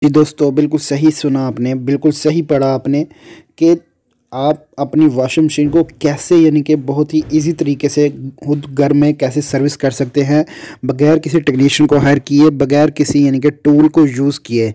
जी दोस्तों, बिल्कुल सही सुना आपने, बिल्कुल सही पढ़ा आपने कि आप अपनी वॉशिंग मशीन को कैसे यानी कि बहुत ही इजी तरीके से खुद घर में कैसे सर्विस कर सकते हैं बगैर किसी टेक्नीशियन को हायर किए, बगैर किसी यानी कि टूल को यूज़ किए,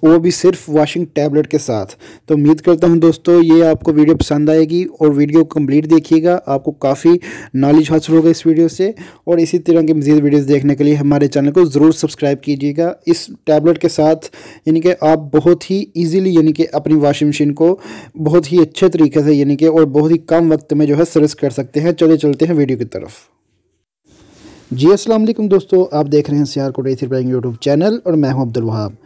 वो भी सिर्फ वॉशिंग टैबलेट के साथ। तो उम्मीद करता हूं दोस्तों ये आपको वीडियो पसंद आएगी और वीडियो कंप्लीट देखिएगा, आपको काफ़ी नॉलेज हासिल होगा इस वीडियो से। और इसी तरह के मज़ीद वीडियोज़ देखने के लिए हमारे चैनल को ज़रूर सब्सक्राइब कीजिएगा। इस टैबलेट के साथ यानी कि आप बहुत ही ईज़िली यानी कि अपनी वॉशिंग मशीन को बहुत ही अच्छे तरीके से यानी कि और बहुत ही कम वक्त में जो है सर्विस कर सकते हैं। चले चलते हैं वीडियो की तरफ। जी अस्सलाम वालेकुम दोस्तों, आप देख रहे हैं सियारकोट एसी रिपेयरिंग यूट्यूब चैनल और मैं हूं अब्दुल वहाब।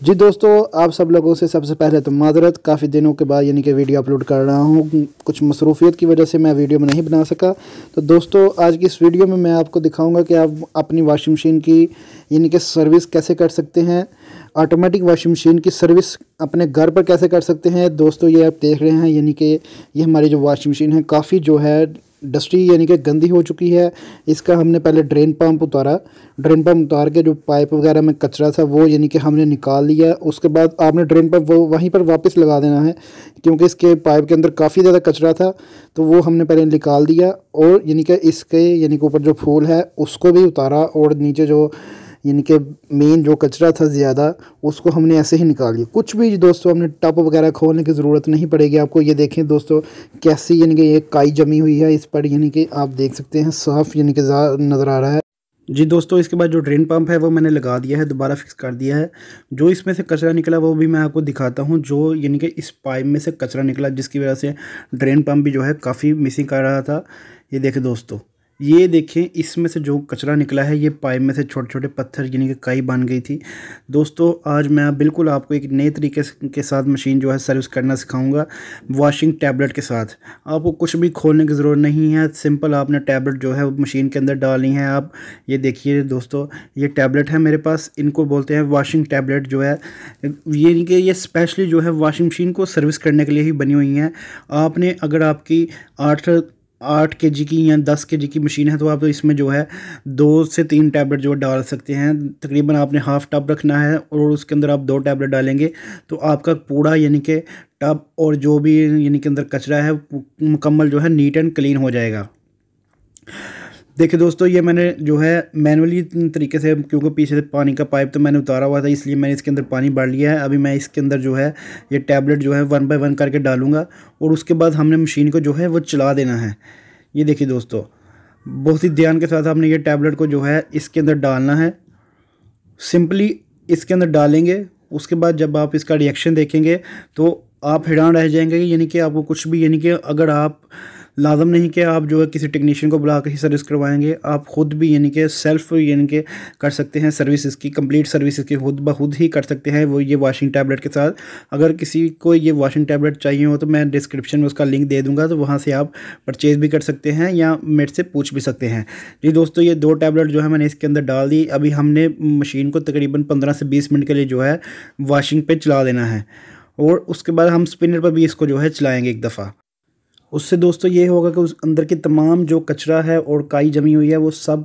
जी दोस्तों, आप सब लोगों से सबसे पहले तो माजरत, काफ़ी दिनों के बाद यानी कि वीडियो अपलोड कर रहा हूं, कुछ मसरूफियत की वजह से मैं वीडियो में नहीं बना सका। तो दोस्तों आज की इस वीडियो में मैं आपको दिखाऊंगा कि आप अपनी वॉशिंग मशीन की यानी कि सर्विस कैसे कर सकते हैं, ऑटोमेटिक वॉशिंग मशीन की सर्विस अपने घर पर कैसे कर सकते हैं। दोस्तों ये आप देख रहे हैं यानी कि ये हमारी जो वॉशिंग मशीन है काफ़ी जो है डस्टी यानी कि गंदी हो चुकी है। इसका हमने पहले ड्रेन पंप उतारा, ड्रेन पंप उतार के जो पाइप वगैरह में कचरा था वो यानी कि हमने निकाल लिया। उसके बाद आपने ड्रेन पंप वो वहीं पर वापस लगा देना है, क्योंकि इसके पाइप के अंदर काफ़ी ज़्यादा कचरा था, तो वो हमने पहले निकाल दिया। और यानी कि इसके यानी कि ऊपर जो फूल है उसको भी उतारा, और नीचे जो यानी कि मेन जो कचरा था ज़्यादा उसको हमने ऐसे ही निकाल लिया। कुछ भी दोस्तों हमने टब वगैरह खोलने की ज़रूरत नहीं पड़ेगी आपको। ये देखें दोस्तों कैसी यानी कि एक काई जमी हुई है इस पर, यानी कि आप देख सकते हैं साफ़ यानी कि नज़र आ रहा है। जी दोस्तों, इसके बाद जो ड्रेन पंप है वो मैंने लगा दिया है, दोबारा फिक्स कर दिया है। जो इसमें से कचरा निकला वो भी मैं आपको दिखाता हूँ। जो यानी कि इस पाइप में से कचरा निकला जिसकी वजह से ड्रेन पंप भी जो है काफ़ी मिसिंग कर रहा था। ये देखें दोस्तों, ये देखें इसमें से जो कचरा निकला है, ये पाइप में से छोटे छोटे पत्थर यानी कि काई बन गई थी। दोस्तों आज मैं बिल्कुल आपको एक नए तरीके के साथ मशीन जो है सर्विस करना सिखाऊंगा वॉशिंग टैबलेट के साथ। आपको कुछ भी खोलने की ज़रूरत नहीं है, सिंपल आपने टैबलेट जो है मशीन के अंदर डालनी है। आप ये देखिए दोस्तों, ये टैबलेट है मेरे पास, इनको बोलते हैं वॉशिंग टैबलेट जो है। ये कि ये स्पेशली जो है वॉशिंग मशीन को सर्विस करने के लिए ही बनी हुई हैं। आपने अगर आपकी 8 केजी की या 10 केजी की मशीन है तो आप तो इसमें जो है 2 से 3 टैबलेट जो डाल सकते हैं। तकरीबन आपने हाफ़ टब रखना है और उसके अंदर आप 2 टैबलेट डालेंगे तो आपका पूरा यानी कि टब और जो भी यानी कि अंदर कचरा है मुकम्मल जो है नीट एंड क्लीन हो जाएगा। देखिए दोस्तों, ये मैंने जो है मैनुअली तरीके से, क्योंकि पीछे से पानी का पाइप तो मैंने उतारा हुआ था इसलिए मैंने इसके अंदर पानी भर लिया है। अभी मैं इसके अंदर जो है ये टैबलेट जो है 1 बाय 1 करके डालूंगा और उसके बाद हमने मशीन को जो है वो चला देना है। ये देखिए दोस्तों, बहुत ही ध्यान के साथ आपने ये टैबलेट को जो है इसके अंदर डालना है। सिंपली इसके अंदर डालेंगे, उसके बाद जब आप इसका रिएक्शन देखेंगे तो आप हैरान रह जाएंगे कि यानी कि आपको कुछ भी यानी कि अगर आप लाजम नहीं कि आप जो है किसी टेक्नीशियन को बुला कर ही सर्विस करवाएंगे, आप ख़ुद भी यानी कि सेल्फ यानी कि कर सकते हैं सर्विस। इसकी कंप्लीट सर्विस इसकी खुद ब खुद ही कर सकते हैं वो ये वॉशिंग टैबलेट के साथ। अगर किसी को ये वॉशिंग टैबलेट चाहिए हो तो मैं डिस्क्रिप्शन में उसका लिंक दे दूँगा, तो वहाँ से आप परचेज़ भी कर सकते हैं या मेरे से पूछ भी सकते हैं। जी दोस्तों, ये 2 टैबलेट जो है मैंने इसके अंदर डाल दी। अभी हमने मशीन को तकरीबन 15 से 20 मिनट के लिए जो है वॉशिंग पे चला देना है और उसके बाद हम स्पिनर पर भी इसको जो है चलाएँगे एक दफ़ा। उससे दोस्तों ये होगा कि उस अंदर की तमाम जो कचरा है और काई जमी हुई है वो सब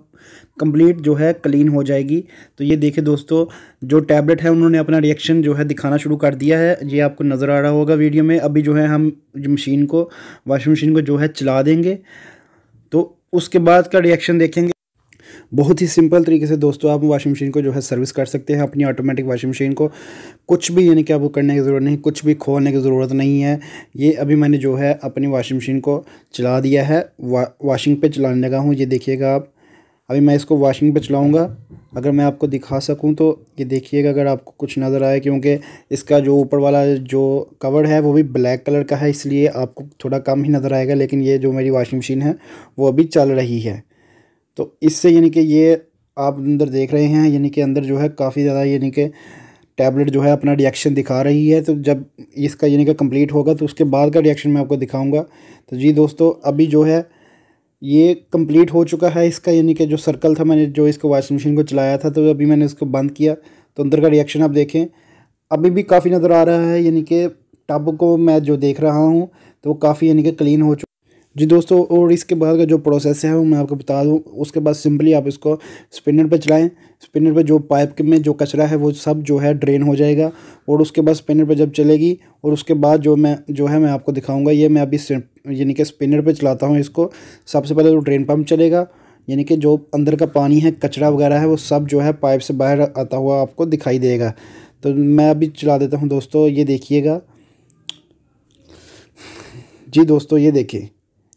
कंप्लीट जो है क्लीन हो जाएगी। तो ये देखिए दोस्तों, जो टैबलेट है उन्होंने अपना रिएक्शन जो है दिखाना शुरू कर दिया है, ये आपको नज़र आ रहा होगा वीडियो में। अभी जो है हम मशीन को वॉशिंग मशीन को जो है चला देंगे तो उसके बाद का रिएक्शन देखेंगे। बहुत ही सिंपल तरीके से दोस्तों आप वॉशिंग मशीन को जो है सर्विस कर सकते हैं, अपनी ऑटोमेटिक वॉशिंग मशीन को। कुछ भी यानी कि आपको करने की ज़रूरत नहीं, कुछ भी खोलने की ज़रूरत नहीं है। ये अभी मैंने जो है अपनी वॉशिंग मशीन को चला दिया है, वॉशिंग पे चलाने लगा हूँ। ये देखिएगा आप, अभी मैं इसको वॉशिंग पे चलाऊँगा। अगर मैं आपको दिखा सकूँ तो ये देखिएगा अगर आपको कुछ नज़र आए, क्योंकि इसका जो ऊपर वाला जो कवर है वो भी ब्लैक कलर का है इसलिए आपको थोड़ा कम ही नज़र आएगा। लेकिन ये जो मेरी वॉशिंग मशीन है वो अभी चल रही है। तो इससे यानी कि ये आप अंदर देख रहे हैं यानी कि अंदर जो है काफ़ी ज़्यादा यानी कि टैबलेट जो है अपना रिएक्शन दिखा रही है। तो जब इसका यानी कि कंप्लीट होगा तो उसके बाद का रिएक्शन मैं आपको दिखाऊंगा। तो जी दोस्तों, अभी जो है ये कंप्लीट हो चुका है इसका, यानी कि जो सर्कल था मैंने जो इसको वॉशिंग मशीन को चलाया था तो अभी मैंने इसको बंद किया तो अंदर का रिएक्शन आप देखें अभी भी काफ़ी नज़र आ रहा है। यानी कि टब को मैं जो देख रहा हूँ तो वो काफ़ी यानी कि क्लीन हो चुका। जी दोस्तों, और इसके बाद का जो प्रोसेस है वो मैं आपको बता दूं। उसके बाद सिंपली आप इसको स्पिनर पे चलाएं। स्पिनर पे जो पाइप के में जो कचरा है वो सब जो है ड्रेन हो जाएगा। और उसके बाद स्पिनर पे जब चलेगी और उसके बाद मैं आपको दिखाऊंगा। ये मैं अभी यानी कि स्पिनर पे चलाता हूँ इसको। सबसे पहले तो ड्रेन पम्प चलेगा, यानी कि जो अंदर का पानी है, कचरा वगैरह है, वो सब जो है पाइप से बाहर आता हुआ आपको दिखाई देगा। तो मैं अभी चला देता हूँ दोस्तों, ये देखिएगा। जी दोस्तों, ये देखिए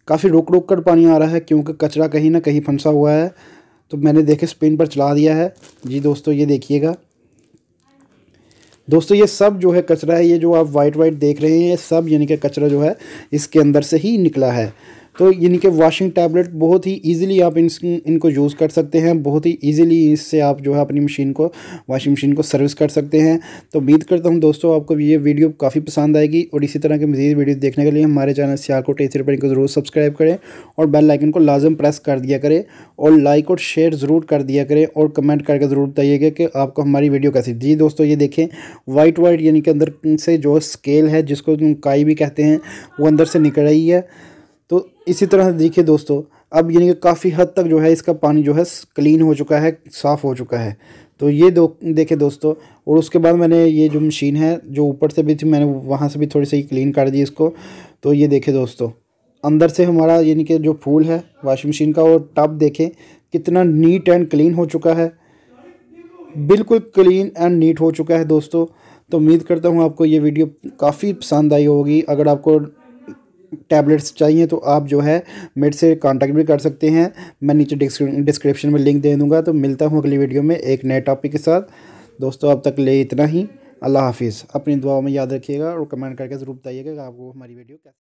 काफ़ी रुक रुक कर पानी आ रहा है, क्योंकि कचरा कहीं ना कहीं फंसा हुआ है। तो मैंने देखे स्पिन पर चला दिया है। जी दोस्तों, ये देखिएगा। दोस्तों, ये सब जो है कचरा है, ये जो आप वाइट वाइट देख रहे हैं, ये सब यानी कि कचरा जो है इसके अंदर से ही निकला है। तो यानी कि वॉशिंग टैबलेट बहुत ही इजीली आप इनको यूज़ कर सकते हैं। बहुत ही इजीली इससे आप जो है अपनी वॉशिंग मशीन को सर्विस कर सकते हैं। तो उम्मीद करता हूं दोस्तों आपको ये वीडियो काफ़ी पसंद आएगी। और इसी तरह के मज़ीद वीडियो देखने के लिए हमारे चैनल सियालकोट एसी रिपेयरिंग को ज़रूर सब्सक्राइब करें और बेल आइकन को लाजम प्रेस कर दिया करें। और लाइक और शेयर ज़रूर कर दिया करें और कमेंट करके ज़रूर बताइएगा कि आपको हमारी वीडियो कैसी। जी दोस्तों, ये देखें वाइट वाइट यानी कि अंदर से जो स्केल है, जिसको काई भी कहते हैं, वो अंदर से निकल रही है। तो इसी तरह से देखिए दोस्तों, अब यानी कि काफ़ी हद तक जो है इसका पानी जो है क्लीन हो चुका है, साफ़ हो चुका है। तो ये देखे दोस्तों। और उसके बाद मैंने ये जो मशीन है, जो ऊपर से भी थी, मैंने वहाँ से भी थोड़ी सी क्लीन कर दी इसको। तो ये देखे दोस्तों, अंदर से हमारा यानी कि जो फूल है वॉशिंग मशीन का, और टब देखें कितना नीट एंड क्लीन हो चुका है। बिल्कुल क्लीन एंड नीट हो चुका है दोस्तों। तो उम्मीद करता हूँ आपको ये वीडियो काफ़ी पसंद आई होगी। अगर आपको टैबलेट्स चाहिए तो आप जो है मेरे से कांटेक्ट भी कर सकते हैं। मैं नीचे डिस्क्रिप्शन में लिंक दे दूंगा। तो मिलता हूँ अगली वीडियो में एक नए टॉपिक के साथ। दोस्तों, अब तक ले इतना ही। अल्लाह हाफिज़। अपनी दुआओं में याद रखिएगा और कमेंट करके ज़रूर बताइएगा कि आपको हमारी वीडियो कैसी